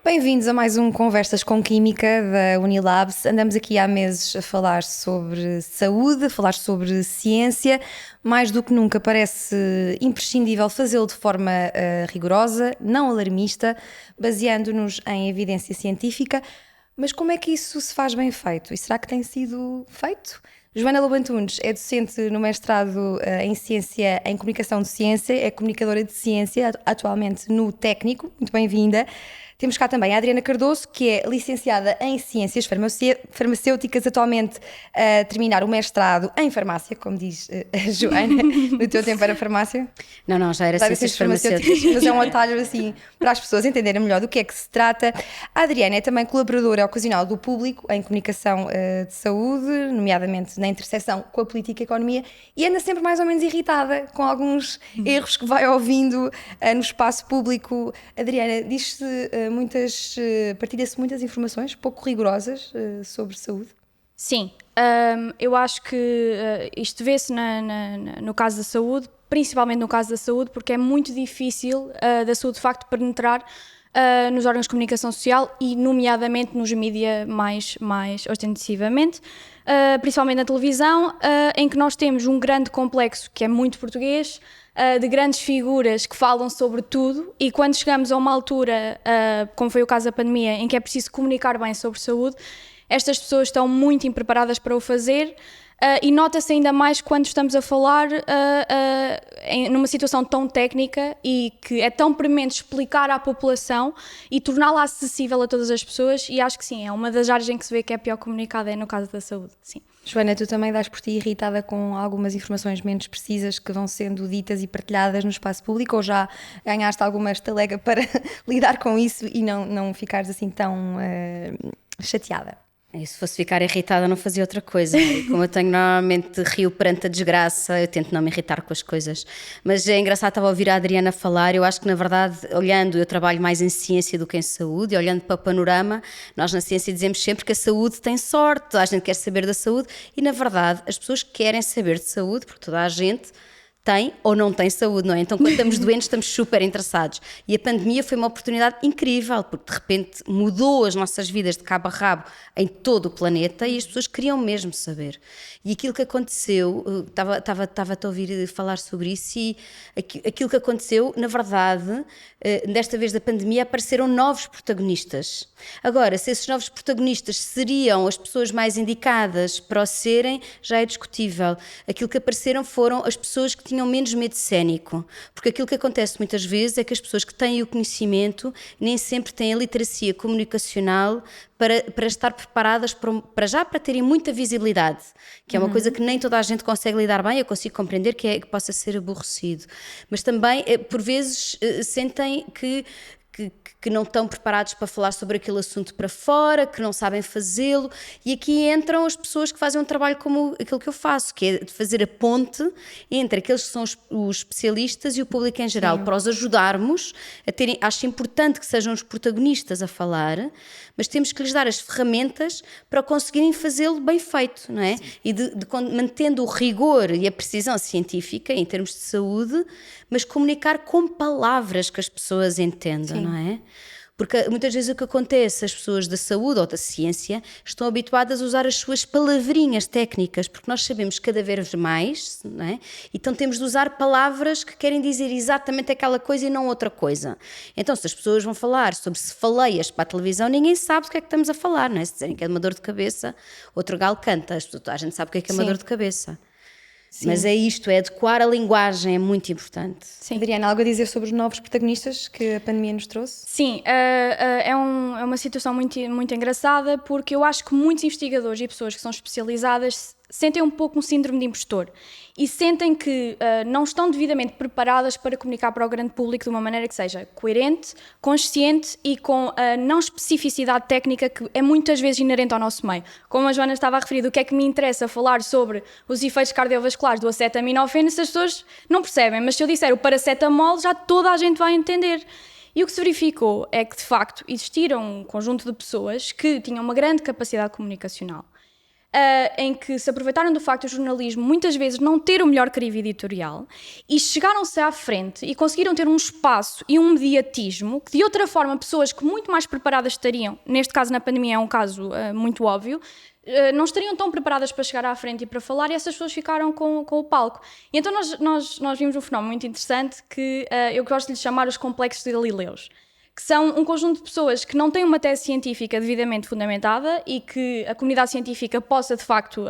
Bem-vindos a mais um Conversas com Química da Unilabs. Andamos aqui há meses a falar sobre saúde, a falar sobre ciência. Mais do que nunca parece imprescindível fazê-lo de forma rigorosa, não alarmista, baseando-nos em evidência científica. Mas como é que isso se faz bem feito? E será que tem sido feito? Joana Lobo Antunes é docente no mestrado em Ciência, em Comunicação de Ciência, é comunicadora de ciência, atualmente no Técnico. Muito bem-vinda. Temos cá também a Adriana Cardoso, que é licenciada em Ciências Farmacêuticas, atualmente a terminar o mestrado em Farmácia, como diz a Joana. No teu tempo era farmácia? Não, já era Ciências Farmacêuticas. Mas é um atalho assim para as pessoas entenderem melhor do que é que se trata. A Adriana é também colaboradora ocasional do Público em Comunicação de Saúde, nomeadamente na interseção com a política e a economia, e anda sempre mais ou menos irritada com alguns erros que vai ouvindo no espaço público. Adriana, partilha-se muitas informações pouco rigorosas sobre saúde? Sim, eu acho que isto vê-se no caso da saúde, principalmente no caso da saúde, porque é muito difícil da saúde de facto penetrar nos órgãos de comunicação social e nomeadamente nos mídias mais ostensivamente, principalmente na televisão, em que nós temos um grande complexo que é muito português, de grandes figuras que falam sobre tudo, e quando chegamos a uma altura, como foi o caso da pandemia, em que é preciso comunicar bem sobre saúde, estas pessoas estão muito impreparadas para o fazer, e nota-se ainda mais quando estamos a falar numa situação tão técnica e que é tão premente explicar à população e torná-la acessível a todas as pessoas, e acho que sim, é uma das áreas em que se vê que é pior comunicada, é no caso da saúde, sim. Joana, tu também dás por ti irritada com algumas informações menos precisas que vão sendo ditas e partilhadas no espaço público, ou já ganhaste alguma estalega para lidar com isso e não ficares assim tão chateada? E se fosse ficar irritada não fazia outra coisa. Como eu tenho normalmente rio perante a desgraça, eu tento não me irritar com as coisas. Mas é engraçado, estava a ouvir a Adriana falar, eu acho que na verdade, eu trabalho mais em ciência do que em saúde, e olhando para o panorama, nós na ciência dizemos sempre que a saúde tem sorte, a gente quer saber da saúde, e na verdade as pessoas querem saber de saúde, porque toda a gente tem ou não tem saúde, não é? Então, quando estamos doentes, estamos super interessados. E a pandemia foi uma oportunidade incrível, porque de repente mudou as nossas vidas de cabo a rabo em todo o planeta e as pessoas queriam mesmo saber. E aquilo que aconteceu, estava-te a ouvir falar sobre isso, e aquilo que aconteceu, na verdade, desta vez da pandemia, apareceram novos protagonistas. Agora, se esses novos protagonistas seriam as pessoas mais indicadas para o serem, já é discutível. Aquilo que apareceram foram as pessoas que tinham menos medo cénico, porque aquilo que acontece muitas vezes é que as pessoas que têm o conhecimento nem sempre têm a literacia comunicacional para estar preparadas para terem muita visibilidade, que é uma coisa que nem toda a gente consegue lidar bem. Eu consigo compreender que possa ser aborrecido, mas também por vezes sentem que não estão preparados para falar sobre aquele assunto para fora, que não sabem fazê-lo, e aqui entram as pessoas que fazem um trabalho como aquilo que eu faço, que é de fazer a ponte entre aqueles que são os especialistas e o público em geral. Sim. Para os ajudarmos a terem, acho importante que sejam os protagonistas a falar, mas temos que lhes dar as ferramentas para conseguirem fazê-lo bem feito, não é? Sim. E mantendo o rigor e a precisão científica em termos de saúde, mas comunicar com palavras que as pessoas entendam. Sim. Não é? Porque muitas vezes o que acontece, as pessoas da saúde ou da ciência estão habituadas a usar as suas palavrinhas técnicas, porque nós sabemos cada vez mais, não é? Então temos de usar palavras que querem dizer exatamente aquela coisa e não outra coisa. Então, se as pessoas vão falar sobre cefaleias para a televisão, ninguém sabe do que é que estamos a falar, não é? Se dizerem que é uma dor de cabeça, outro galo canta, a gente sabe o que é uma dor de cabeça. Sim. Mas é isto, é adequar a linguagem, é muito importante. Sim. Adriana, algo a dizer sobre os novos protagonistas que a pandemia nos trouxe? Sim, é uma situação muito, muito engraçada, porque eu acho que muitos investigadores e pessoas que são especializadas sentem um pouco um síndrome de impostor e sentem que não estão devidamente preparadas para comunicar para o grande público de uma maneira que seja coerente, consciente e com a não especificidade técnica que é muitas vezes inerente ao nosso meio. Como a Joana estava a referir, do que é que me interessa falar sobre os efeitos cardiovasculares do acetaminofén, se as pessoas não percebem, mas se eu disser o paracetamol, já toda a gente vai entender. E o que se verificou é que, de facto, existiram um conjunto de pessoas que tinham uma grande capacidade comunicacional, em que se aproveitaram do facto do jornalismo muitas vezes não ter o melhor crivo editorial e chegaram-se à frente e conseguiram ter um espaço e um mediatismo que de outra forma pessoas que muito mais preparadas estariam, neste caso na pandemia é um caso muito óbvio, não estariam tão preparadas para chegar à frente e para falar, e essas pessoas ficaram com o palco. E então nós vimos um fenómeno muito interessante que eu gosto de lhe chamar os complexos de Galileus, que são um conjunto de pessoas que não têm uma tese científica devidamente fundamentada e que a comunidade científica possa, de facto,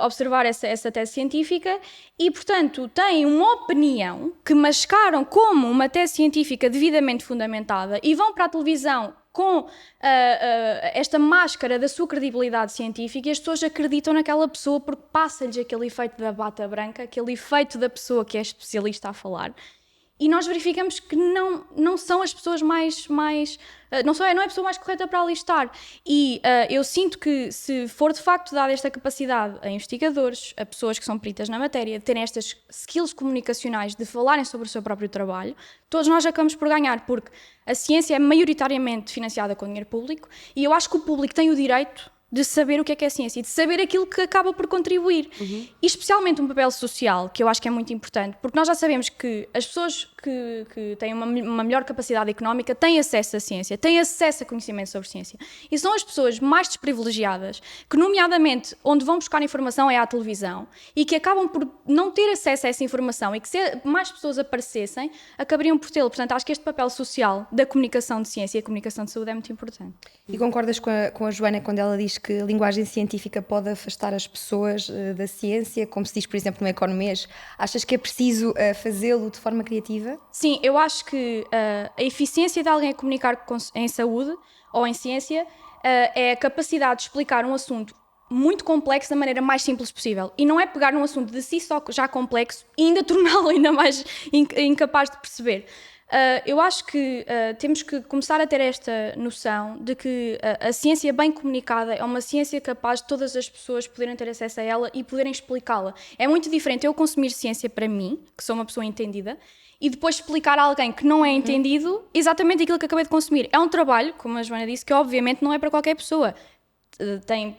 observar essa tese científica e, portanto, têm uma opinião que mascaram como uma tese científica devidamente fundamentada e vão para a televisão com esta máscara da sua credibilidade científica, e as pessoas acreditam naquela pessoa porque passa-lhes aquele efeito da bata branca, aquele efeito da pessoa que é especialista a falar. E nós verificamos que não são as pessoas não é a pessoa mais correta para ali estar. E eu sinto que se for de facto dada esta capacidade a investigadores, a pessoas que são peritas na matéria, de terem estas skills comunicacionais, de falarem sobre o seu próprio trabalho, todos nós acabamos por ganhar, porque a ciência é maioritariamente financiada com dinheiro público e eu acho que o público tem o direito de saber o que é a ciência e de saber aquilo que acaba por contribuir. E especialmente um papel social, que eu acho que é muito importante, porque nós já sabemos que as pessoas que têm uma melhor capacidade económica têm acesso à ciência, têm acesso a conhecimento sobre ciência. E são as pessoas mais desprivilegiadas, que nomeadamente onde vão buscar informação é à televisão, e que acabam por não ter acesso a essa informação, e que se mais pessoas aparecessem, acabariam por tê-lo. Portanto, acho que este papel social da comunicação de ciência e a comunicação de saúde é muito importante. E concordas com a Joana quando ela diz que a linguagem científica pode afastar as pessoas da ciência, como se diz, por exemplo, no Economês? Achas que é preciso fazê-lo de forma criativa? Sim, eu acho que a eficiência de alguém a comunicar em saúde ou em ciência é a capacidade de explicar um assunto muito complexo da maneira mais simples possível. E não é pegar num assunto de si só já complexo e ainda torná-lo ainda mais incapaz de perceber. Eu acho que temos que começar a ter esta noção de que a ciência bem comunicada é uma ciência capaz de todas as pessoas poderem ter acesso a ela e poderem explicá-la. É muito diferente eu consumir ciência para mim, que sou uma pessoa entendida, e depois explicar a alguém que não é entendido exatamente aquilo que acabei de consumir. É um trabalho, como a Joana disse, que obviamente não é para qualquer pessoa.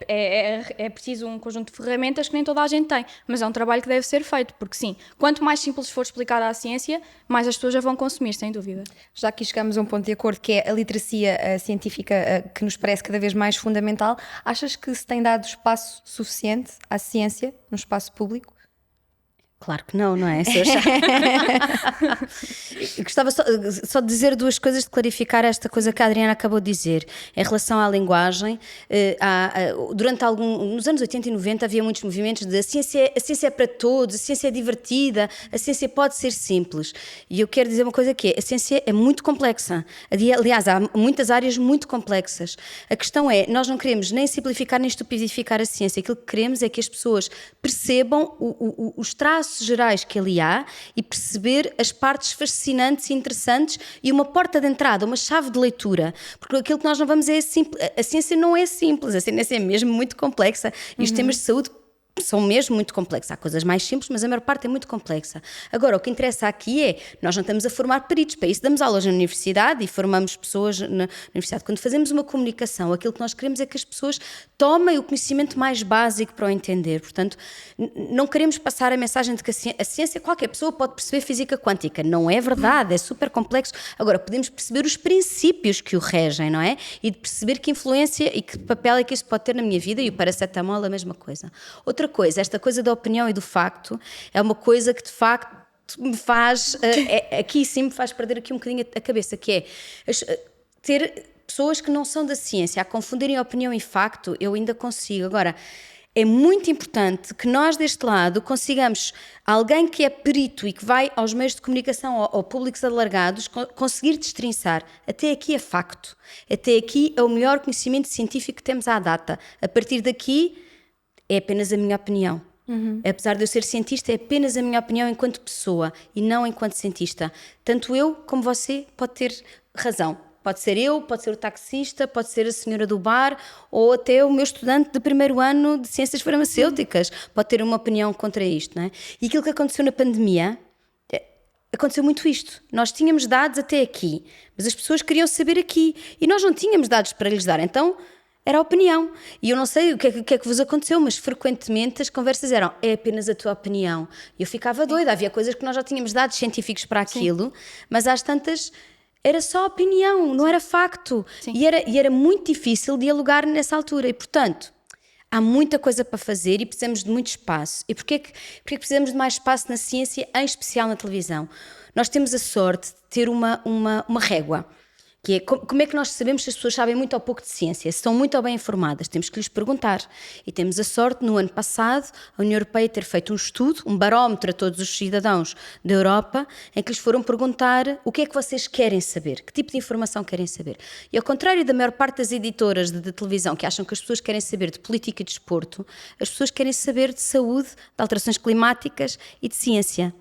É preciso um conjunto de ferramentas que nem toda a gente tem, mas é um trabalho que deve ser feito, porque sim, quanto mais simples for explicada a ciência, mais as pessoas já vão consumir, sem dúvida. Já aqui chegamos a um ponto de acordo, que é a literacia científica, que nos parece cada vez mais fundamental. Achas que se tem dado espaço suficiente à ciência no espaço público? Claro que não é? Eu gostava só de dizer duas coisas, de clarificar esta coisa que a Adriana acabou de dizer. Em relação à linguagem, nos anos 80 e 90 havia muitos movimentos de a ciência é para todos, a ciência é divertida, a ciência pode ser simples. E eu quero dizer uma coisa que a ciência é muito complexa. Aliás, há muitas áreas muito complexas. A questão é, nós não queremos nem simplificar nem estupidificar a ciência. Aquilo que queremos é que as pessoas percebam os traços gerais que ali há e perceber as partes fascinantes e interessantes e uma porta de entrada, uma chave de leitura, porque aquilo que nós não vamos é simples. A ciência não é simples, a ciência é mesmo muito complexa e os temas de saúde são mesmo muito complexos. Há coisas mais simples, mas a maior parte é muito complexa. Agora, o que interessa aqui é, nós não estamos a formar peritos, para isso damos aulas na universidade e formamos pessoas na universidade. Quando fazemos uma comunicação, aquilo que nós queremos é que as pessoas tomem o conhecimento mais básico para o entender. Portanto, não queremos passar a mensagem de que a ciência, qualquer pessoa pode perceber física quântica. Não é verdade, é super complexo. Agora, podemos perceber os princípios que o regem, não é? E de perceber que influência e que papel é que isso pode ter na minha vida, e o paracetamol é a mesma coisa. Outra coisa, esta coisa da opinião e do facto é uma coisa que de facto me faz, aqui sim me faz perder aqui um bocadinho a cabeça, que é ter pessoas que não são da ciência a confundirem opinião e facto. Eu ainda consigo. Agora, é muito importante que nós deste lado consigamos, alguém que é perito e que vai aos meios de comunicação ou públicos alargados, conseguir destrinçar. Até aqui é facto, até aqui é o melhor conhecimento científico que temos à data. A partir daqui é apenas a minha opinião. Apesar de eu ser cientista, é apenas a minha opinião enquanto pessoa e não enquanto cientista. Tanto eu como você pode ter razão. Pode ser eu, pode ser o taxista, pode ser a senhora do bar ou até o meu estudante de primeiro ano de ciências farmacêuticas. Pode ter uma opinião contra isto, não é? E aquilo que aconteceu na pandemia, aconteceu muito isto. Nós tínhamos dados até aqui, mas as pessoas queriam saber aqui e nós não tínhamos dados para lhes dar. Então, era a opinião. E eu não sei o que é que vos aconteceu, mas frequentemente as conversas eram: é apenas a tua opinião. E eu ficava doida, havia coisas que nós já tínhamos dados científicos para aquilo, mas às tantas era só opinião, não era facto. E era muito difícil dialogar nessa altura. E, portanto, há muita coisa para fazer e precisamos de muito espaço. E porquê que precisamos de mais espaço na ciência, em especial na televisão? Nós temos a sorte de ter uma régua, que é como é que nós sabemos se as pessoas sabem muito ou pouco de ciência, se estão muito ou bem informadas. Temos que lhes perguntar. E temos a sorte, no ano passado, a União Europeia ter feito um estudo, um barómetro a todos os cidadãos da Europa, em que lhes foram perguntar o que é que vocês querem saber, que tipo de informação querem saber. E ao contrário da maior parte das editoras de televisão que acham que as pessoas querem saber de política e de desporto, as pessoas querem saber de saúde, de alterações climáticas e de ciência.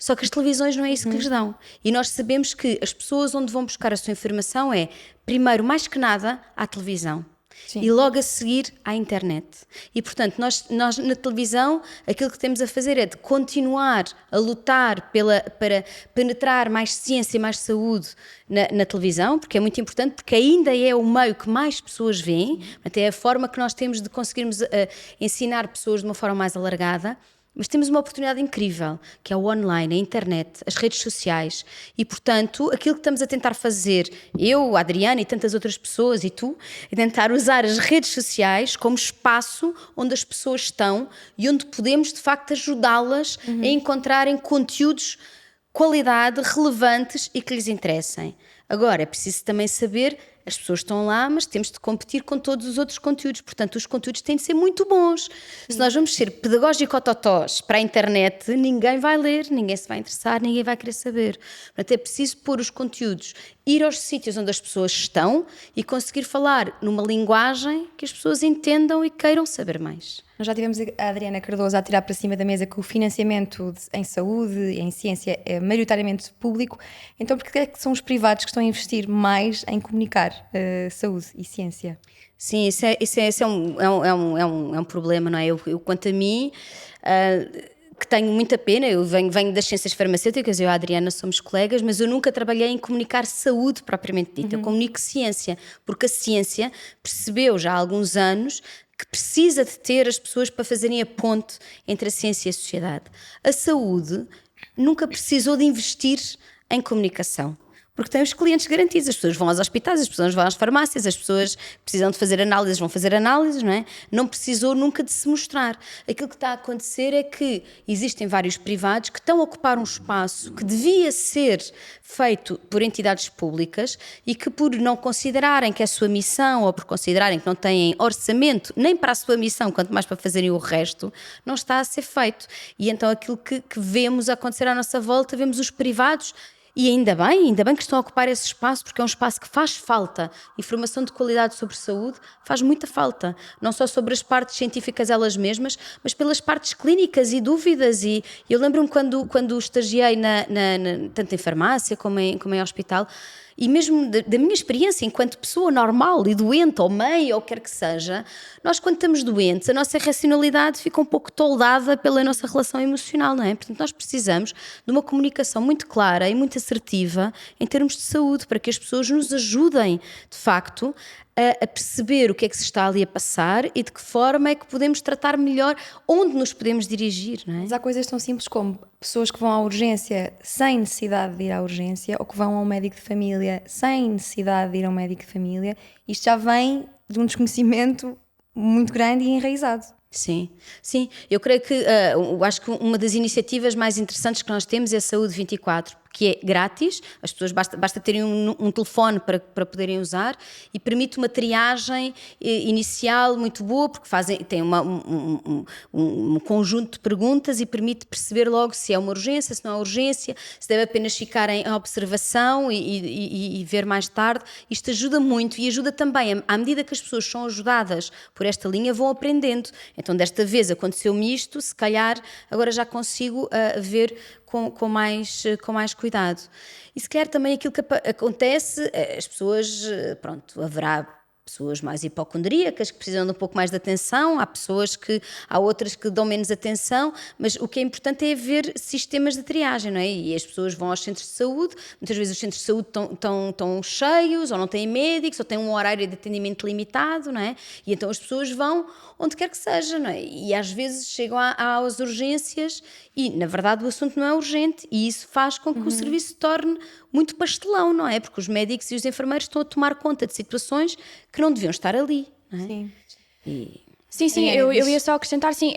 Só que as televisões não é isso que lhes dão. E nós sabemos que as pessoas onde vão buscar a sua informação é, primeiro, mais que nada, à televisão. Sim. E logo a seguir à internet. E, portanto, nós na televisão, aquilo que temos a fazer é de continuar a lutar para penetrar mais ciência e mais saúde na televisão, porque é muito importante, porque ainda é o meio que mais pessoas veem, até é a forma que nós temos de conseguirmos ensinar pessoas de uma forma mais alargada. Mas temos uma oportunidade incrível, que é o online, a internet, as redes sociais. E, portanto, aquilo que estamos a tentar fazer, eu, a Adriana e tantas outras pessoas, e tu, é tentar usar as redes sociais como espaço onde as pessoas estão e onde podemos, de facto, ajudá-las a encontrarem conteúdos, qualidade, relevantes e que lhes interessem. Agora, é preciso também saber, as pessoas estão lá, mas temos de competir com todos os outros conteúdos. Portanto, os conteúdos têm de ser muito bons. Sim. Se nós vamos ser pedagógico-totós para a internet, ninguém vai ler, ninguém se vai interessar, ninguém vai querer saber. Portanto, é preciso pôr os conteúdos, ir aos sítios onde as pessoas estão e conseguir falar numa linguagem que as pessoas entendam e queiram saber mais. Nós já tivemos a Adriana Cardoso a tirar para cima da mesa que o financiamento em saúde e em ciência é maioritariamente público. Então, por que é que são os privados que estão a investir mais em comunicar saúde e ciência? Sim, isso é um problema, não é? Eu quanto a mim, que tenho muita pena, eu venho das ciências farmacêuticas, eu e a Adriana somos colegas, mas eu nunca trabalhei em comunicar saúde propriamente dita. Eu comunico ciência, porque a ciência percebeu já há alguns anos que precisa de ter as pessoas para fazerem a ponte entre a ciência e a sociedade. A saúde nunca precisou de investir em comunicação, porque tem os clientes garantidos. As pessoas vão aos hospitais, as pessoas vão às farmácias, as pessoas precisam de fazer análises, vão fazer análises, não é? Não precisou nunca de se mostrar. Aquilo que está a acontecer é que existem vários privados que estão a ocupar um espaço que devia ser feito por entidades públicas e que, por não considerarem que é a sua missão ou por considerarem que não têm orçamento nem para a sua missão, quanto mais para fazerem o resto, não está a ser feito. E então aquilo que vemos acontecer à nossa volta, vemos os privados. E ainda bem que estão a ocupar esse espaço, porque é um espaço que faz falta. Informação de qualidade sobre saúde faz muita falta. Não só sobre as partes científicas elas mesmas, mas pelas partes clínicas e dúvidas. E eu lembro-me quando estagiei tanto em farmácia como em hospital, e mesmo da minha experiência enquanto pessoa normal e doente, ou mãe, ou quer que seja, nós quando estamos doentes, a nossa racionalidade fica um pouco toldada pela nossa relação emocional, não é? Portanto, nós precisamos de uma comunicação muito clara e muito assertiva em termos de saúde, para que as pessoas nos ajudem, de facto, a perceber o que é que se está ali a passar e de que forma é que podemos tratar melhor, onde nos podemos dirigir, não é? Mas há coisas tão simples como pessoas que vão à urgência sem necessidade de ir à urgência, ou que vão a um médico de família sem necessidade de ir a um médico de família. Isto já vem de um desconhecimento muito grande e enraizado. Sim, eu creio que eu acho que uma das iniciativas mais interessantes que nós temos é a Saúde 24, que é grátis, as pessoas basta terem um telefone para poderem usar, e permite uma triagem inicial muito boa, porque tem um conjunto de perguntas e permite perceber logo se é uma urgência, se não é urgência, se deve apenas ficar em observação e ver mais tarde. Isto ajuda muito e ajuda também, à medida que as pessoas são ajudadas por esta linha, vão aprendendo. Então, desta vez aconteceu-me isto, se calhar agora já consigo ver com mais cuidado. E se calhar também aquilo que acontece, as pessoas, pronto, haverá pessoas mais hipocondríacas que precisam de um pouco mais de atenção, há outras que dão menos atenção, mas o que é importante é haver sistemas de triagem, não é? E as pessoas vão aos centros de saúde, muitas vezes os centros de saúde estão cheios, ou não têm médicos, ou têm um horário de atendimento limitado, não é? E então as pessoas vão onde quer que seja, não é? E às vezes chegam às urgências e, na verdade, o assunto não é urgente e isso faz com que o serviço se torne muito pastelão, não é? Porque os médicos e os enfermeiros estão a tomar conta de situações que não deviam estar ali, não é? Sim. Sim, eu ia só acrescentar, sim,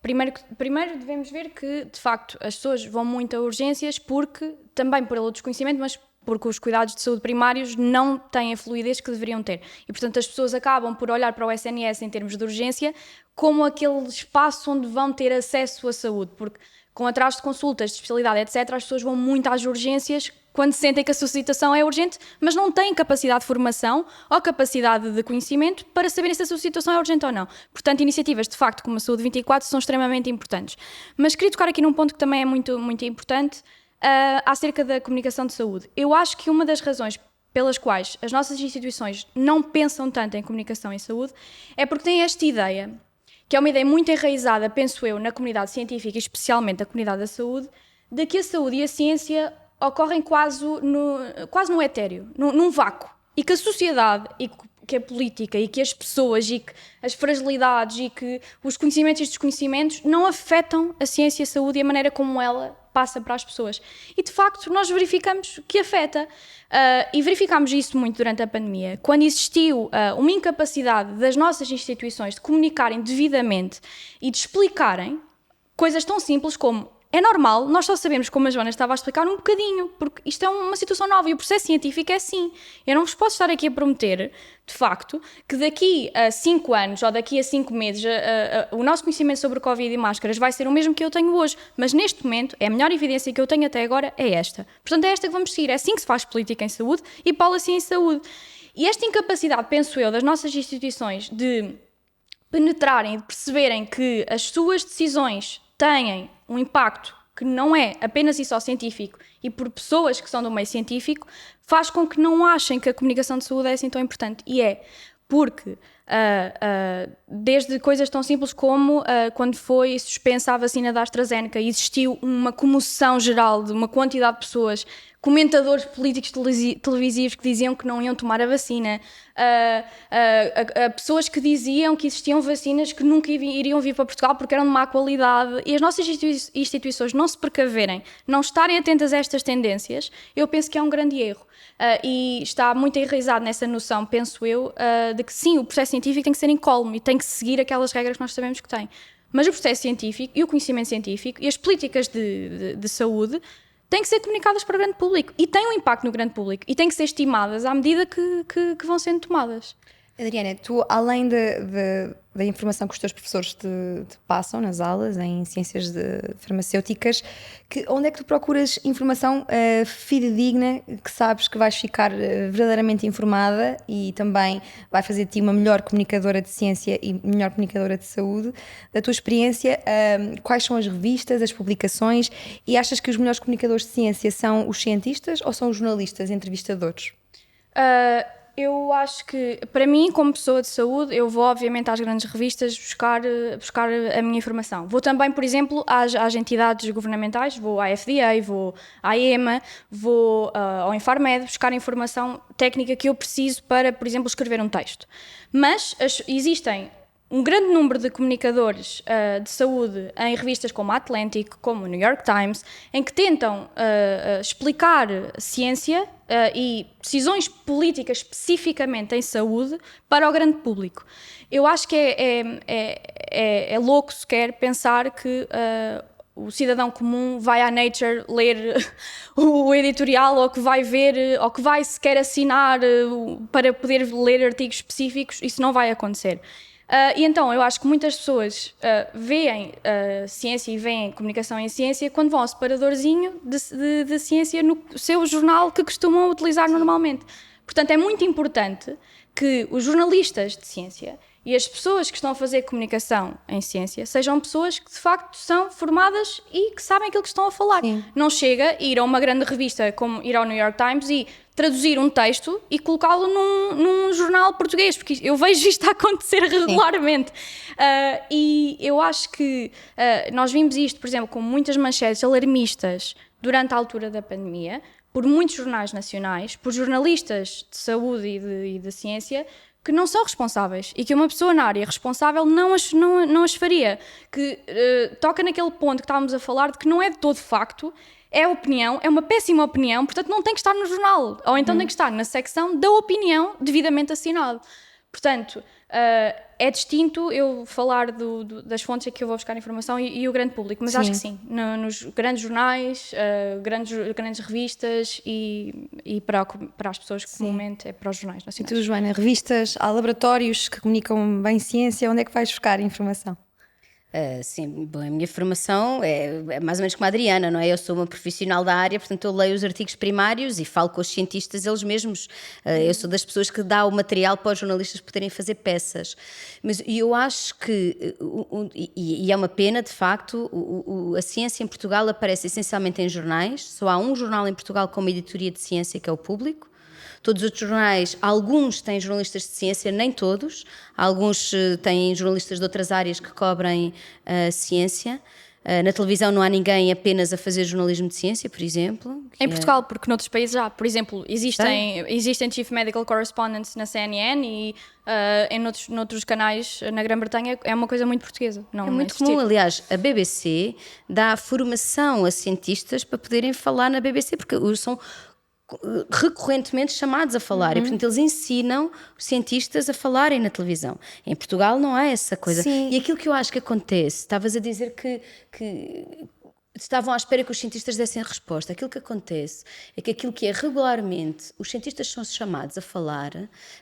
primeiro devemos ver que, de facto, as pessoas vão muito a urgências porque, também pelo desconhecimento, mas porque os cuidados de saúde primários não têm a fluidez que deveriam ter. E, portanto, as pessoas acabam por olhar para o SNS em termos de urgência como aquele espaço onde vão ter acesso à saúde, porque com atrasos de consultas, de especialidade, etc., as pessoas vão muito às urgências quando sentem que a sua situação é urgente, mas não têm capacidade de formação ou capacidade de conhecimento para saberem se a sua situação é urgente ou não. Portanto, iniciativas, de facto, como a Saúde 24, são extremamente importantes. Mas queria tocar aqui num ponto que também é muito, muito importante, acerca da comunicação de saúde. Eu acho que uma das razões pelas quais as nossas instituições não pensam tanto em comunicação em saúde é porque têm esta ideia, que é uma ideia muito enraizada, penso eu, na comunidade científica e especialmente na comunidade da saúde, de que a saúde e a ciência ocorrem quase no etéreo, num vácuo, e que a sociedade e que a política e que as pessoas e que as fragilidades e que os conhecimentos e os desconhecimentos não afetam a ciência e a saúde e a maneira como ela passa para as pessoas. E, de facto, nós verificamos que afeta. E verificámos isso muito durante a pandemia, quando existiu uma incapacidade das nossas instituições de comunicarem devidamente e de explicarem coisas tão simples como: é normal, nós só sabemos, como a Joana estava a explicar, um bocadinho, porque isto é uma situação nova e o processo científico é assim. Eu não vos posso estar aqui a prometer, de facto, que daqui a 5 anos ou daqui a 5 meses o nosso conhecimento sobre Covid e máscaras vai ser o mesmo que eu tenho hoje, mas neste momento a melhor evidência que eu tenho até agora é esta. Portanto, é esta que vamos seguir. É assim que se faz política em saúde e policy em saúde. E esta incapacidade, penso eu, das nossas instituições de penetrarem, de perceberem que as suas decisões têm um impacto que não é apenas e só científico e por pessoas que são do meio científico, faz com que não achem que a comunicação de saúde é assim tão importante. E é porque, desde coisas tão simples como quando foi suspensa a vacina da AstraZeneca, existiu uma comoção geral de uma quantidade de pessoas, comentadores políticos televisivos que diziam que não iam tomar a vacina, pessoas que diziam que existiam vacinas que nunca iriam vir para Portugal porque eram de má qualidade, e as nossas instituições não se precaverem, não estarem atentas a estas tendências, eu penso que é um grande erro. E está muito enraizado nessa noção, penso eu, de que sim, o processo científico tem que ser incólume e tem que seguir aquelas regras que nós sabemos que tem. Mas o processo científico e o conhecimento científico e as políticas de saúde têm que ser comunicadas para o grande público e têm um impacto no grande público e têm que ser estimadas à medida que vão sendo tomadas. Adriana, tu, além da informação que os teus professores te passam nas aulas, em ciências farmacêuticas, onde é que tu procuras informação fidedigna, que sabes que vais ficar verdadeiramente informada e também vai fazer de ti uma melhor comunicadora de ciência e melhor comunicadora de saúde? Da tua experiência, quais são as revistas, as publicações, e achas que os melhores comunicadores de ciência são os cientistas ou são os jornalistas, entrevistadores? Eu acho que, para mim, como pessoa de saúde, eu vou obviamente às grandes revistas buscar a minha informação. Vou também, por exemplo, às entidades governamentais, vou à FDA, vou à EMA, vou ao Infarmed buscar a informação técnica que eu preciso para, por exemplo, escrever um texto. Mas existem um grande número de comunicadores de saúde em revistas como a Atlantic, como o New York Times, em que tentam explicar ciência e decisões políticas especificamente em saúde para o grande público. Eu acho que é louco sequer pensar que o cidadão comum vai à Nature ler o editorial ou que vai ver, ou que vai sequer assinar para poder ler artigos específicos. Isso não vai acontecer. E então eu acho que muitas pessoas veem ciência e veem comunicação em ciência quando vão ao separadorzinho de ciência no seu jornal que costumam utilizar normalmente. Portanto, é muito importante que os jornalistas de ciência e as pessoas que estão a fazer comunicação em ciência sejam pessoas que de facto são formadas e que sabem aquilo que estão a falar. Sim. Não chega a ir a uma grande revista como ir ao New York Times e traduzir um texto e colocá-lo num jornal português, porque eu vejo isto a acontecer regularmente. E eu acho que nós vimos isto, por exemplo, com muitas manchetes alarmistas durante a altura da pandemia, por muitos jornais nacionais, por jornalistas de saúde e de ciência, que não são responsáveis e que uma pessoa na área responsável não as faria. Que toca naquele ponto que estávamos a falar de que não é de todo facto, é opinião, é uma péssima opinião, portanto não tem que estar no jornal, ou então tem que estar na secção da opinião devidamente assinado. Portanto, é distinto eu falar das fontes a que eu vou buscar informação e o grande público, mas acho que sim, nos grandes jornais, grandes revistas e para as pessoas que comumente é para os jornais nacionais. E tu, Joana, revistas, há laboratórios que comunicam bem ciência, onde é que vais buscar informação? Sim, bom, a minha formação é mais ou menos como a Adriana, não é? Eu sou uma profissional da área, portanto eu leio os artigos primários e falo com os cientistas eles mesmos. Eu sou das pessoas que dá o material para os jornalistas poderem fazer peças. Mas eu acho que, e é uma pena de facto, a ciência em Portugal aparece essencialmente em jornais. Só há um jornal em Portugal com uma editoria de ciência, que é o Público. Todos os outros jornais, alguns têm jornalistas de ciência, nem todos. Alguns têm jornalistas de outras áreas que cobrem ciência. Na televisão não há ninguém apenas a fazer jornalismo de ciência, por exemplo. Em Portugal, porque noutros países já. Por exemplo, existem Chief Medical Correspondents na CNN e noutros canais na Grã-Bretanha é uma coisa muito portuguesa. Não é muito comum, aliás, a BBC dá formação a cientistas para poderem falar na BBC, porque são recorrentemente chamados a falar e portanto eles ensinam os cientistas a falarem na televisão. Em Portugal não há essa coisa. Sim. E aquilo que eu acho que acontece, estavas a dizer que estavam à espera que os cientistas dessem resposta. Aquilo que acontece é que aquilo que é regularmente, os cientistas são chamados a falar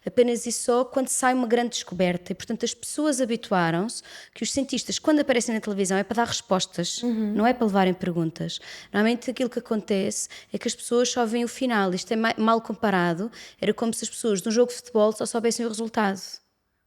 apenas e só quando sai uma grande descoberta e, portanto, as pessoas habituaram-se que os cientistas, quando aparecem na televisão, é para dar respostas, não é para levarem perguntas. Normalmente aquilo que acontece é que as pessoas só veem o final. Isto é mal comparado. Era como se as pessoas de um jogo de futebol só soubessem o resultado.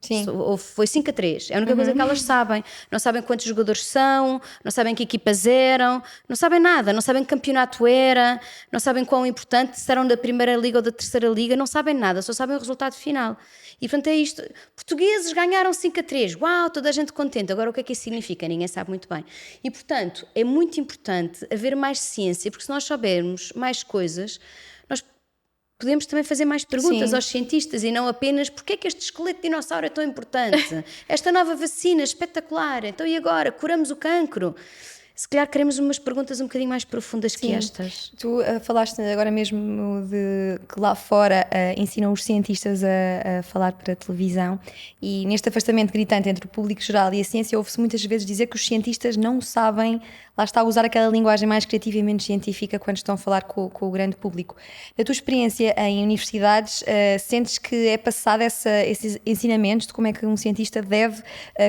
Sim. Ou foi 5-3, é a única coisa que elas sabem. Não sabem quantos jogadores são, não sabem que equipas eram, não sabem nada, não sabem que campeonato era, não sabem quão importante, se eram da primeira liga ou da terceira liga, não sabem nada, só sabem o resultado final. E portanto é isto, portugueses ganharam 5-3, uau, toda a gente contente. Agora o que é que isso significa? Ninguém sabe muito bem. E portanto é muito importante haver mais ciência, porque se nós soubermos mais coisas, nós podemos também fazer mais perguntas aos cientistas e não apenas porque é que este esqueleto de dinossauro é tão importante? Esta nova vacina espetacular, então e agora? Curamos o cancro? Se calhar queremos umas perguntas um bocadinho mais profundas que estas. Tu falaste agora mesmo de que lá fora ensinam os cientistas a falar para a televisão e neste afastamento gritante entre o público geral e a ciência ouve-se muitas vezes dizer que os cientistas não sabem, lá está, a usar aquela linguagem mais criativa e menos científica quando estão a falar com o grande público. Da tua experiência em universidades, sentes que é passado esses ensinamentos de como é que um cientista deve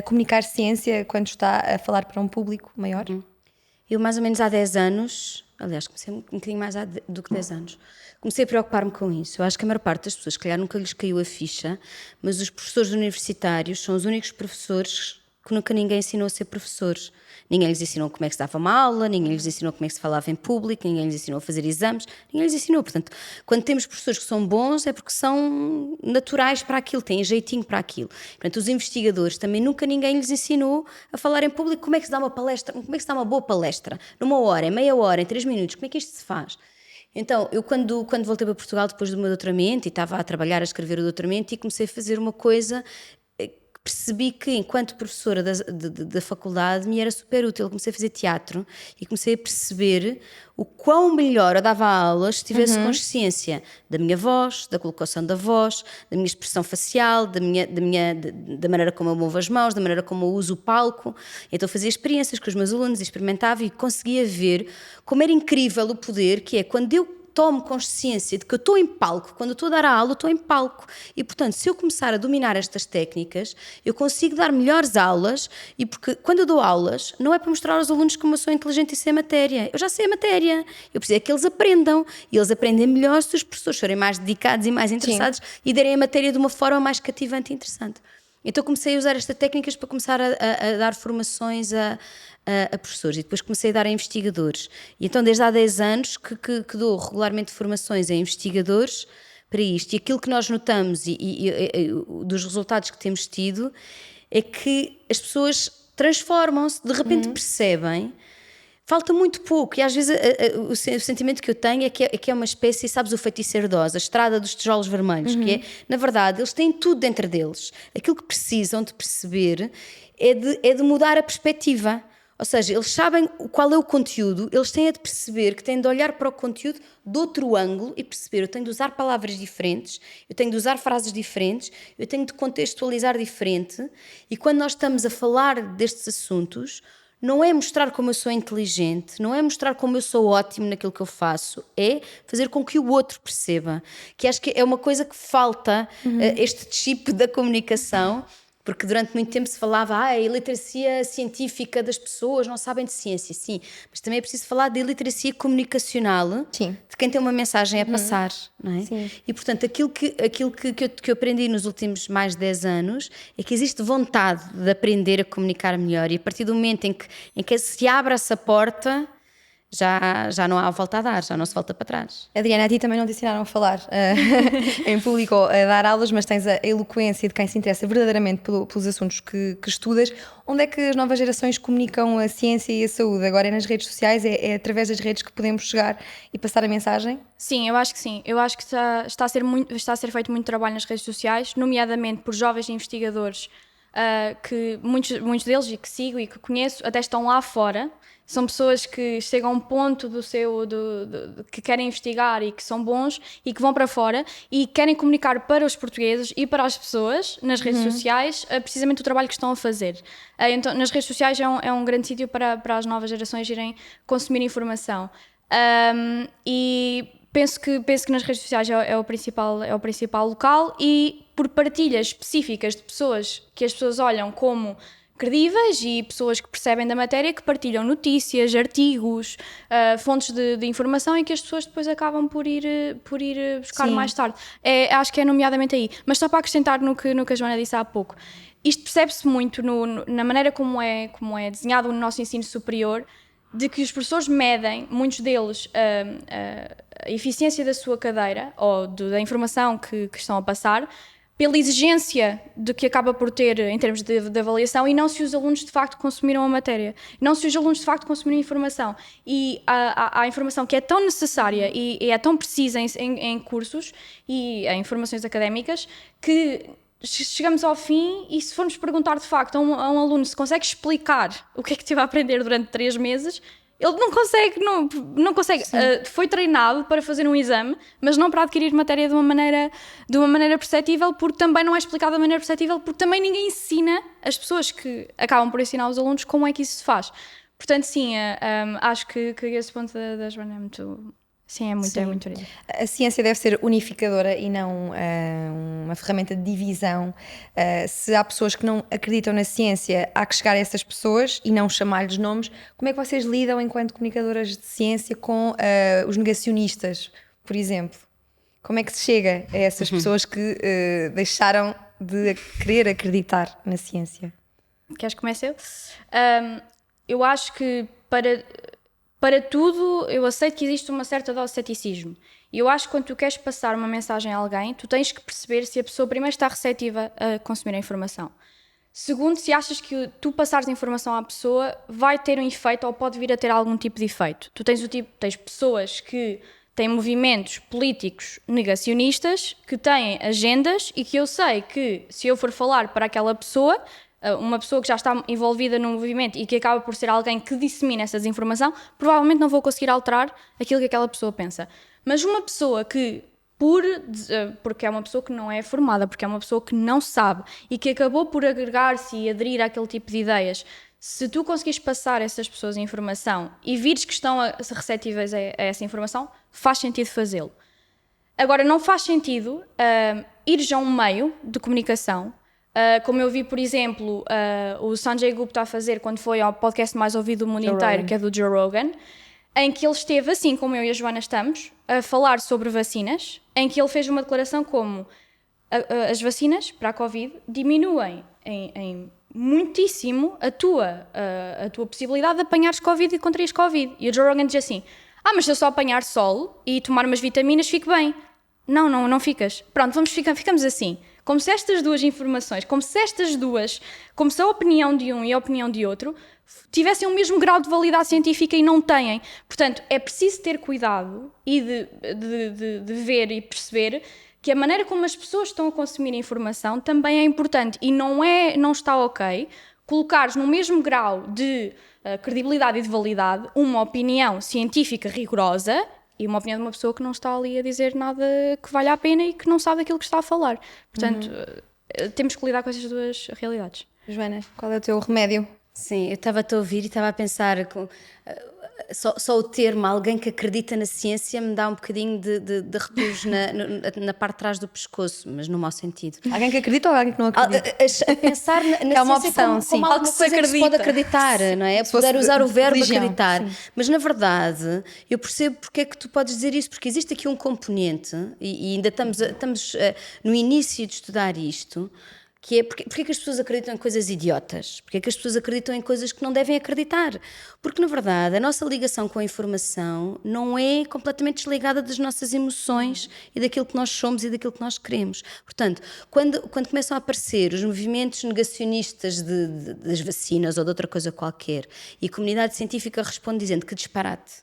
comunicar ciência quando está a falar para um público maior? Eu mais ou menos há 10 anos, aliás comecei um bocadinho mais do que 10 anos, comecei a preocupar-me com isso. Eu acho que a maior parte das pessoas, se calhar nunca lhes caiu a ficha, mas os professores universitários são os únicos professores que nunca ninguém ensinou a ser professores. Ninguém lhes ensinou como é que se dava uma aula, ninguém lhes ensinou como é que se falava em público, ninguém lhes ensinou a fazer exames, ninguém lhes ensinou. Portanto, quando temos professores que são bons é porque são naturais para aquilo, têm jeitinho para aquilo. Portanto, os investigadores também nunca ninguém lhes ensinou a falar em público como é que se dá uma palestra, como é que se dá uma boa palestra, numa hora, em meia hora, em 3 minutos, como é que isto se faz? Então, eu quando voltei para Portugal depois do meu doutoramento e estava a trabalhar, a escrever o doutoramento e comecei a fazer uma coisa, percebi que enquanto professora da faculdade me era super útil. Comecei a fazer teatro e comecei a perceber o quão melhor eu dava aulas se tivesse consciência da minha voz, da colocação da voz, da minha expressão facial, da maneira como eu movo as mãos, da maneira como eu uso o palco. Então eu fazia experiências com os meus alunos, experimentava e conseguia ver como era incrível o poder que é quando eu tomo consciência de que eu estou em palco, quando eu estou a dar a aula, eu estou em palco. E, portanto, se eu começar a dominar estas técnicas, eu consigo dar melhores aulas e porque quando eu dou aulas, não é para mostrar aos alunos como eu sou inteligente e sei a matéria. Eu já sei a matéria. Eu preciso é que eles aprendam. E eles aprendem melhor se os professores forem mais dedicados e mais interessados e derem a matéria de uma forma mais cativante e interessante. Então comecei a usar estas técnicas para começar a dar formações a professores e depois comecei a dar a investigadores. E então desde há 10 anos que dou regularmente formações a investigadores para isto. E aquilo que nós notamos e dos resultados que temos tido é que as pessoas transformam-se, de repente percebem. Falta muito pouco e às vezes o sentimento que eu tenho é que é uma espécie, sabes, o feiticeiro de Oz, a estrada dos tijolos vermelhos, que é, na verdade, eles têm tudo dentro deles. Aquilo que precisam de perceber é de mudar a perspectiva. Ou seja, eles sabem qual é o conteúdo, eles têm de perceber que têm de olhar para o conteúdo de outro ângulo e perceber, eu tenho de usar palavras diferentes, eu tenho de usar frases diferentes, eu tenho de contextualizar diferente. E quando nós estamos a falar destes assuntos, não é mostrar como eu sou inteligente, não é mostrar como eu sou ótimo naquilo que eu faço, é fazer com que o outro perceba. Que acho que é uma coisa que falta, este chip da comunicação, porque durante muito tempo se falava a iliteracia científica das pessoas não sabem de ciência, sim, mas também é preciso falar de iliteracia comunicacional, sim, de quem tem uma mensagem a passar, não é? Sim. E portanto aquilo que eu aprendi nos últimos mais de 10 anos é que existe vontade de aprender a comunicar melhor, e a partir do momento em que se abre essa porta, já não há volta a dar, já não se volta para trás. Adriana, a ti também não te ensinaram a falar em público ou a dar aulas, mas tens a eloquência de quem se interessa verdadeiramente pelos assuntos que estudas. Onde é que as novas gerações comunicam a ciência e a saúde? Agora é nas redes sociais? É através das redes que podemos chegar e passar a mensagem? Sim, eu acho que sim. Eu acho que está a ser feito muito trabalho nas redes sociais, nomeadamente por jovens investigadores, que muitos deles, e que sigo e que conheço, até estão lá fora. São pessoas que chegam a um ponto que querem investigar e que são bons e que vão para fora e querem comunicar para os portugueses e para as pessoas nas redes sociais precisamente o trabalho que estão a fazer. Então, nas redes sociais é um grande sítio para as novas gerações irem consumir informação. E penso que nas redes sociais é o principal local, e por partilhas específicas de pessoas que as pessoas olham como credíveis e pessoas que percebem da matéria, que partilham notícias, artigos, fontes de informação, e que as pessoas depois acabam por ir buscar Sim. mais tarde. Acho que é nomeadamente aí. Mas só para acrescentar no que a Joana disse há pouco, isto percebe-se muito na maneira como é desenhado o nosso ensino superior, de que os professores medem, muitos deles, a eficiência da sua cadeira ou da informação que estão a passar, pela exigência de que acaba por ter em termos de avaliação, e não se os alunos de facto consumiram a matéria, não se os alunos de facto consumiram a informação. E a informação que é tão necessária e é tão precisa em cursos e em formações académicas, que chegamos ao fim, e se formos perguntar de facto a um aluno se consegue explicar o que é que esteve a aprender durante 3 meses, ele não consegue. Foi treinado para fazer um exame, mas não para adquirir matéria de uma maneira perceptível, porque também não é explicado de maneira perceptível, porque também ninguém ensina as pessoas que acabam por ensinar os alunos como é que isso se faz. Portanto, sim, acho que esse ponto da Joana é muito... Sim, é muito lindo. A ciência deve ser unificadora e não uma ferramenta de divisão. Se há pessoas que não acreditam na ciência, há que chegar a essas pessoas e não chamar-lhes nomes. Como é que vocês lidam enquanto comunicadoras de ciência com os negacionistas, por exemplo? Como é que se chega a essas pessoas que deixaram de querer acreditar na ciência? Queres que comece eu? Eu acho que para tudo, eu aceito que existe uma certa dose de ceticismo. E eu acho que quando tu queres passar uma mensagem a alguém, tu tens que perceber se a pessoa primeiro está receptiva a consumir a informação. Segundo, se achas que tu passares a informação à pessoa vai ter um efeito ou pode vir a ter algum tipo de efeito. Tu tens pessoas que têm movimentos políticos negacionistas, que têm agendas, e que eu sei que se eu for falar para aquela pessoa, uma pessoa que já está envolvida num movimento e que acaba por ser alguém que dissemina essa desinformação, provavelmente não vou conseguir alterar aquilo que aquela pessoa pensa. Mas uma pessoa que, porque é uma pessoa que não é formada, porque é uma pessoa que não sabe e que acabou por agregar-se e aderir àquele tipo de ideias, se tu conseguires passar a essas pessoas a informação e vires que estão receptíveis a essa informação, faz sentido fazê-lo. Agora, não faz sentido ires a um meio de comunicação, como eu vi, por exemplo, o Sanjay Gupta a fazer quando foi ao podcast mais ouvido do mundo inteiro, que é do Joe Rogan, em que ele esteve, assim como eu e a Joana estamos, a falar sobre vacinas, em que ele fez uma declaração como: as vacinas para a Covid diminuem em muitíssimo a tua possibilidade de apanhares Covid e contraires Covid. E o Joe Rogan diz assim, mas se eu só apanhar sol e tomar umas vitaminas, fico bem. Não ficas. Pronto, ficamos assim. Como se estas duas informações, como se a opinião de um e a opinião de outro tivessem o mesmo grau de validade científica e não têm. Portanto, é preciso ter cuidado e de ver e perceber que a maneira como as pessoas estão a consumir a informação também é importante e não está ok colocares no mesmo grau de credibilidade e de validade uma opinião científica rigorosa e uma opinião de uma pessoa que não está ali a dizer nada que valha a pena e que não sabe daquilo que está a falar. Portanto, temos que lidar com essas duas realidades. Joana, qual é o teu remédio? Sim, eu estava-te a ouvir e estava a pensar, só o termo alguém que acredita na ciência me dá um bocadinho de arrepios na parte de trás do pescoço, mas no mau sentido. Alguém que acredita ou alguém que não acredita? A pensar na É uma ciência opção, como sim. alguma Algo que se coisa que se pode acredita. acreditar, não é? Se fosse Poder usar o verbo religião, acreditar. sim. Mas na verdade, eu percebo porque é que tu podes dizer isso, porque existe aqui um componente, e ainda estamos no início de estudar isto, que é porque é que as pessoas acreditam em coisas idiotas? Porque é que as pessoas acreditam em coisas que não devem acreditar? Porque, na verdade, a nossa ligação com a informação não é completamente desligada das nossas emoções e daquilo que nós somos e daquilo que nós queremos. Portanto, quando começam a aparecer os movimentos negacionistas das vacinas ou de outra coisa qualquer, e a comunidade científica responde dizendo que disparate.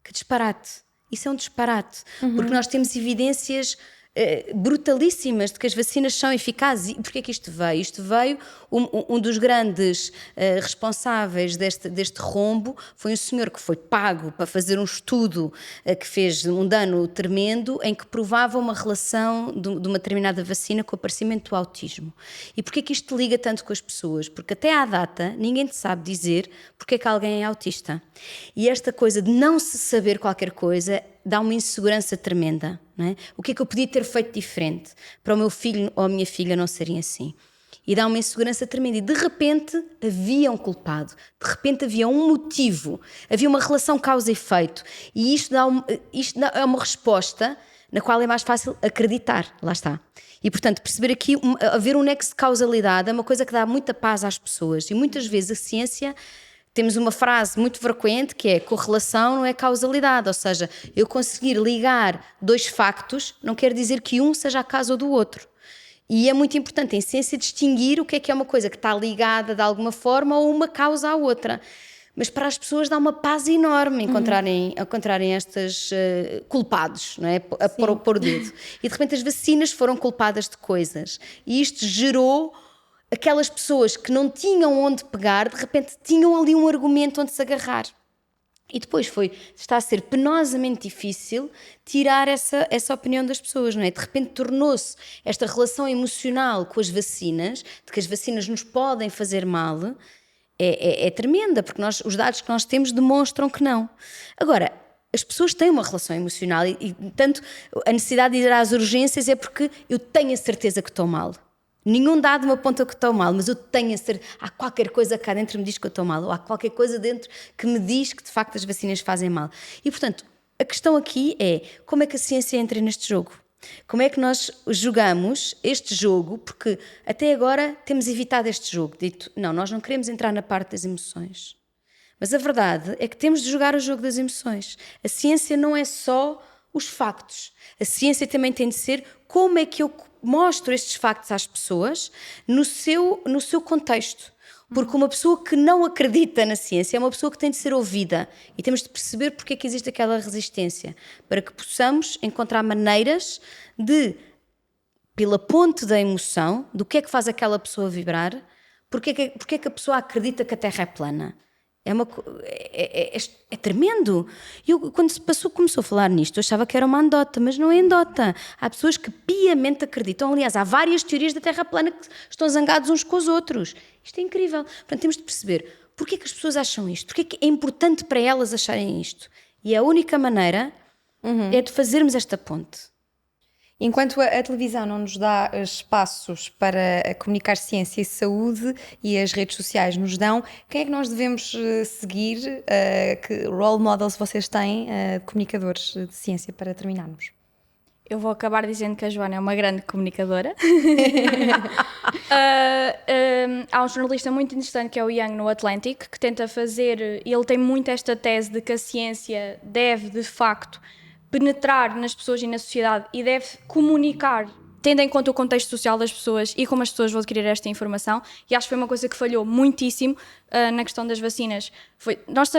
Que disparate. Isso é um disparate. Porque nós temos evidências brutalíssimas de que as vacinas são eficazes. E porquê é que isto veio? Isto veio, um dos grandes responsáveis deste rombo foi um senhor que foi pago para fazer um estudo que fez um dano tremendo, em que provava uma relação de uma determinada vacina com o aparecimento do autismo. E porquê é que isto liga tanto com as pessoas? Porque até à data ninguém te sabe dizer porque é que alguém é autista. E esta coisa de não se saber qualquer coisa dá uma insegurança tremenda, não é? O que é que eu podia ter feito diferente para o meu filho ou a minha filha não serem assim? E dá uma insegurança tremenda. E de repente havia um culpado, de repente havia um motivo, havia uma relação causa e efeito. E isto é uma resposta na qual é mais fácil acreditar, lá está. E, portanto, perceber aqui, haver um nexo de causalidade é uma coisa que dá muita paz às pessoas. E muitas vezes a ciência... Temos uma frase muito frequente que é correlação não é causalidade, ou seja, eu conseguir ligar dois factos não quer dizer que um seja a causa do outro. E é muito importante em ciência distinguir o que é uma coisa que está ligada de alguma forma ou uma causa à outra. Mas para as pessoas dá uma paz enorme encontrarem estes culpados, não é? A pôr o dedo. E de repente as vacinas foram culpadas de coisas. E isto gerou... Aquelas pessoas que não tinham onde pegar, de repente tinham ali um argumento onde se agarrar. E depois está a ser penosamente difícil tirar essa opinião das pessoas, não é? De repente tornou-se esta relação emocional com as vacinas, de que as vacinas nos podem fazer mal, é tremenda, porque os dados que nós temos demonstram que não. Agora, as pessoas têm uma relação emocional e tanto a necessidade de ir às urgências é porque eu tenho a certeza que estou mal. Nenhum dado me aponta que estou mal, mas eu tenho a certeza, há qualquer coisa cá dentro que me diz que eu estou mal, ou há qualquer coisa dentro que me diz que de facto as vacinas fazem mal. E portanto, a questão aqui é como é que a ciência entra neste jogo? Como é que nós jogamos este jogo? Porque até agora temos evitado este jogo, dito, não, nós não queremos entrar na parte das emoções. Mas a verdade é que temos de jogar o jogo das emoções. A ciência não é só os factos. A ciência também tem de ser como é que eu mostro estes factos às pessoas no seu contexto. Porque uma pessoa que não acredita na ciência é uma pessoa que tem de ser ouvida. E temos de perceber porque é que existe aquela resistência. Para que possamos encontrar maneiras de, pela ponte da emoção, do que é que faz aquela pessoa vibrar, porque é que a pessoa acredita que a Terra é plana. É tremendo. Eu, quando começou a falar nisto, eu achava que era uma anedota, mas não é anedota. Há pessoas que piamente acreditam. Aliás, há várias teorias da Terra plana que estão zangados uns com os outros. Isto é incrível. Portanto, temos de perceber porque é que as pessoas acham isto, porque é que é importante para elas acharem isto. E a única maneira é de fazermos esta ponte. Enquanto a televisão não nos dá espaços para comunicar ciência e saúde e as redes sociais nos dão, quem é que nós devemos seguir? Que role models vocês têm de comunicadores de ciência para terminarmos? eu vou acabar dizendo que a Joana é uma grande comunicadora. Há um jornalista muito interessante que é o Young no Atlantic, que tenta fazer, e ele tem muito esta tese de que a ciência deve, de facto, penetrar nas pessoas e na sociedade e deve comunicar, tendo em conta o contexto social das pessoas e como as pessoas vão adquirir esta informação, e acho que foi uma coisa que falhou muitíssimo na questão das vacinas. Nós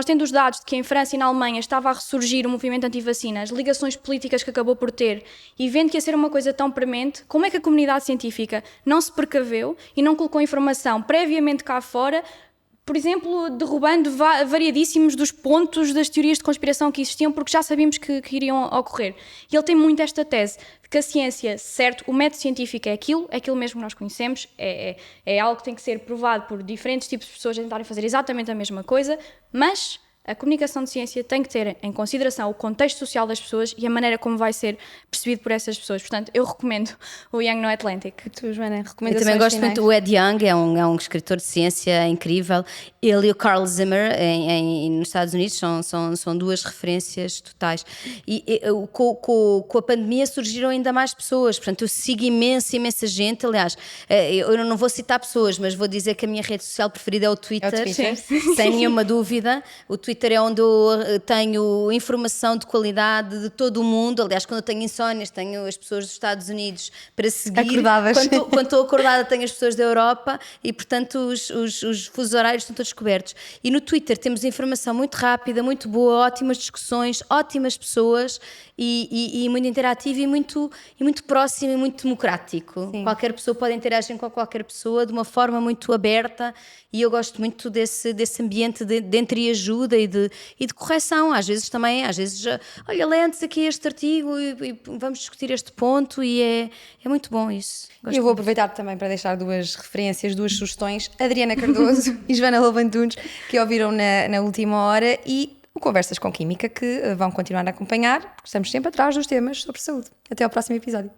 tendo os dados de que em França e na Alemanha estava a ressurgir o movimento anti-vacina, as ligações políticas que acabou por ter, e vendo que ia ser uma coisa tão premente, como é que a comunidade científica não se precaveu e não colocou informação previamente cá fora, por exemplo, derrubando variadíssimos dos pontos das teorias de conspiração que existiam, porque já sabíamos que iriam ocorrer. E ele tem muito esta tese de que a ciência, certo, o método científico é aquilo mesmo que nós conhecemos, é algo que tem que ser provado por diferentes tipos de pessoas a tentarem fazer exatamente a mesma coisa, mas a comunicação de ciência tem que ter em consideração o contexto social das pessoas e a maneira como vai ser percebido por essas pessoas. Portanto, eu recomendo o Young no Atlantic. E tu, Joana, Eu recomendações também gosto finais? muito. O Ed Young é um escritor de ciência incrível. Ele e o Carl Zimmer nos Estados Unidos são duas referências totais. E com a pandemia surgiram ainda mais pessoas. Portanto, eu sigo imensa gente. Aliás, eu não vou citar pessoas, mas vou dizer que a minha rede social preferida é o Twitter. É o Twitter. Sem nenhuma dúvida. O Twitter é onde eu tenho informação de qualidade de todo o mundo. Aliás, quando eu tenho insónias, tenho as pessoas dos Estados Unidos para seguir. Acordadas. Quando estou acordada, tenho as pessoas da Europa e, portanto, os fusos horários estão todos cobertos. E no Twitter temos informação muito rápida, muito boa, ótimas discussões, ótimas pessoas e muito interativo e muito próximo e muito democrático. Sim. Qualquer pessoa pode interagir com qualquer pessoa de uma forma muito aberta e eu gosto muito desse ambiente de entreajuda e de correção. Às vezes, olha, lê antes aqui este artigo e vamos discutir este ponto e é muito bom isso. Gosto Eu vou muito. aproveitar também para deixar duas referências, duas sugestões. Adriana Cardoso e Joana Lobantunes, que ouviram na última hora, e o Conversas com Química, que vão continuar a acompanhar, porque estamos sempre atrás dos temas sobre saúde. Até ao próximo episódio.